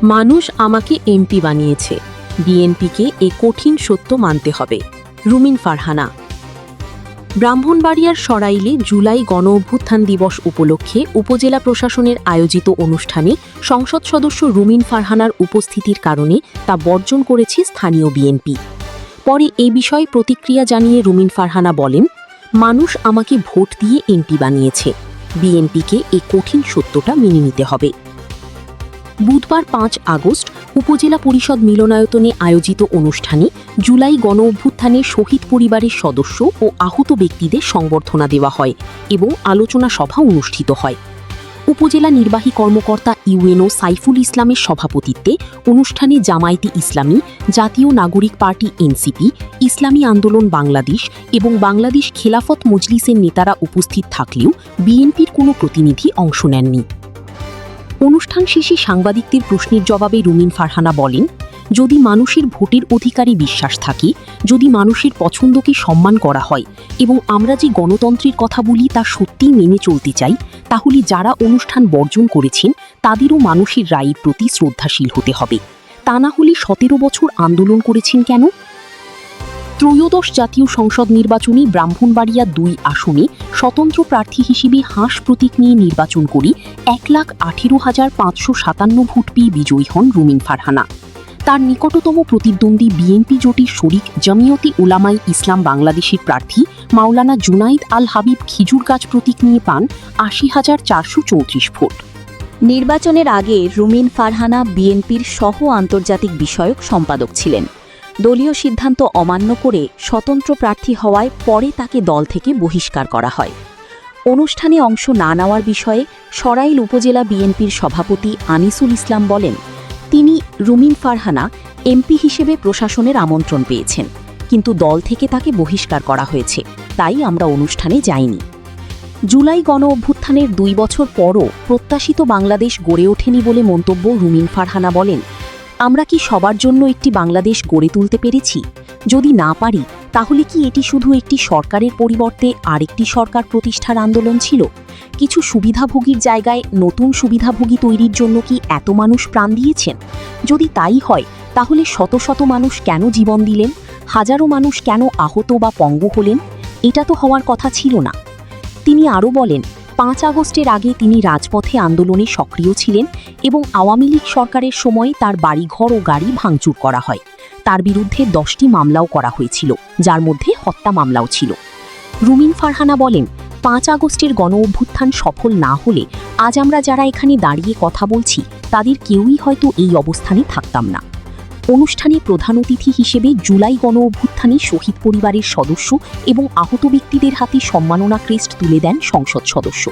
মানুষ আমাকে এমপি বানিয়েছে, বিএনপিকে এ কঠিন সত্য মানতে হবে। রুমিন ফারহানা। ব্রাহ্মণবাড়িয়ার সরাইলে জুলাই গণ-অভ্যুত্থান দিবস উপলক্ষে উপজেলা প্রশাসনের আয়োজিত অনুষ্ঠানে সংসদ সদস্য রুমিন ফারহানার উপস্থিতির কারণে তা বর্জন করেছে স্থানীয় বিএনপি। পরে এ বিষয়ে প্রতিক্রিয়া জানিয়ে রুমিন ফারহানা বলেন, মানুষ আমাকে ভোট দিয়ে এমপি বানিয়েছে, বিএনপিকে এ কঠিন সত্যটা মেনে নিতে হবে। বুধবার ৫ আগস্ট উপজেলা পরিষদ মিলনায়তনে আয়োজিত অনুষ্ঠানে জুলাই গণ-অভ্যুত্থানের শহীদ পরিবারের সদস্য ও আহত ব্যক্তিদের সংবর্ধনা দেওয়া হয় এবং আলোচনা সভা অনুষ্ঠিত হয়। উপজেলা নির্বাহী কর্মকর্তা ইউএনও সাইফুল ইসলামের সভাপতিত্বে অনুষ্ঠানে জামায়াতে ইসলামী, জাতীয় নাগরিক পার্টি এনসিপি, ইসলামী আন্দোলন বাংলাদেশ এবং বাংলাদেশ খেলাফত মজলিসের নেতারা উপস্থিত থাকলেও বিএনপির কোনো প্রতিনিধি অংশ নেননি। অনুষ্ঠান শেষে সাংবাদিকদের প্রশ্নের জবাবে রুমিন ফারহানা বলেন, যদি মানুষের ভোটের অধিকারে বিশ্বাস থাকে, যদি মানুষের পছন্দকে সম্মান করা হয় এবং আমরা যে গণতন্ত্রের কথা বলি তা সত্যিই মেনে চলতে চাই, তাহলে যারা অনুষ্ঠান বর্জন করেছেন তাদেরও মানুষের রায়ের প্রতি শ্রদ্ধাশীল হতে হবে। তা না হলে ১৭ বছর আন্দোলন করেছেন কেন? ত্রয়োদশ জাতীয় সংসদ নির্বাচনে ব্রাহ্মণবাড়িয়া ২ আসনে স্বতন্ত্র প্রার্থী হিসেবে হাঁস প্রতীক নিয়ে নির্বাচন করে ১,১৮,৫৫৭ ভোট পেয়ে বিজয়ী হন রুমিন ফারহানা। তার নিকটতম প্রতিদ্বন্দ্বী বিএনপি জোটের শরিক জমিয়তে উলামাই ইসলাম বাংলাদেশের প্রার্থী মাওলানা জুনাইদ আল হাবিব খিজুর গাছ প্রতীক নিয়ে পান ৮০,৪৩৪ ভোট। নির্বাচনের আগে রুমিন ফারহানা বিএনপির সহ আন্তর্জাতিক বিষয়ক সম্পাদক ছিলেন। দলীয় সিদ্ধান্ত অমান্য করে স্বতন্ত্র প্রার্থী হওয়ায় পরে তাকে দল থেকে বহিষ্কার করা হয়। অনুষ্ঠানে অংশ না নেওয়ার বিষয়ে সরাইল উপজেলা বিএনপির সভাপতি আনিসুল ইসলাম বলেন, তিনি রুমিন ফারহানা এমপি হিসেবে প্রশাসনের আমন্ত্রণ পেয়েছেন, কিন্তু দল থেকে তাকে বহিষ্কার করা হয়েছে, তাই আমরা অনুষ্ঠানে যাইনি। জুলাই গণ-অভ্যুত্থানের ২ বছর পরও প্রত্যাশিত বাংলাদেশ গড়ে ওঠেনি বলে মন্তব্য রুমিন ফারহানা বলেন, আমরা কি সবার জন্য একটি বাংলাদেশ গড়ে তুলতে পেরেছি? যদি না পারি, তাহলে কি এটি শুধু একটি সরকারের পরিবর্তে আরেকটি সরকার প্রতিষ্ঠার আন্দোলন ছিল? কিছু সুবিধাভোগীর জায়গায় নতুন সুবিধাভোগী তৈরির জন্য কি এত মানুষ প্রাণ দিয়েছেন? যদি তাই হয়, তাহলে শত শত মানুষ কেন জীবন দিলেন? হাজারো মানুষ কেন আহত বা পঙ্গু হলেন? এটা তো হওয়ার কথা ছিল না। তিনি আরও বলেন, ৫ আগস্টের আগে তিনি রাজপথে আন্দোলনে সক্রিয় ছিলেন এবং আওয়ামী লীগ সরকারের সময় তার বাড়িঘর ও গাড়ি ভাঙচুর করা হয়। তার বিরুদ্ধে ১০টি মামলাও করা হয়েছিল, যার মধ্যে হত্যা মামলাও ছিল। রুমিন ফারহানা বলেন, ৫ আগস্টের গণ-অভ্যুত্থান সফল না হলে আজ আমরা যারা এখানে দাঁড়িয়ে কথা বলছি তাদের কেউই হয়তো এই অবস্থানে থাকতাম না। অনুষ্ঠানে প্রধান অতিথি হিসেবে জুলাই গণ-অভ্যুত্থানে শহীদ পরিবারের সদস্য এবং আহত ব্যক্তিদের হাতে সম্মাননা ক্রেস্ট তুলে দেন সংসদ সদস্য।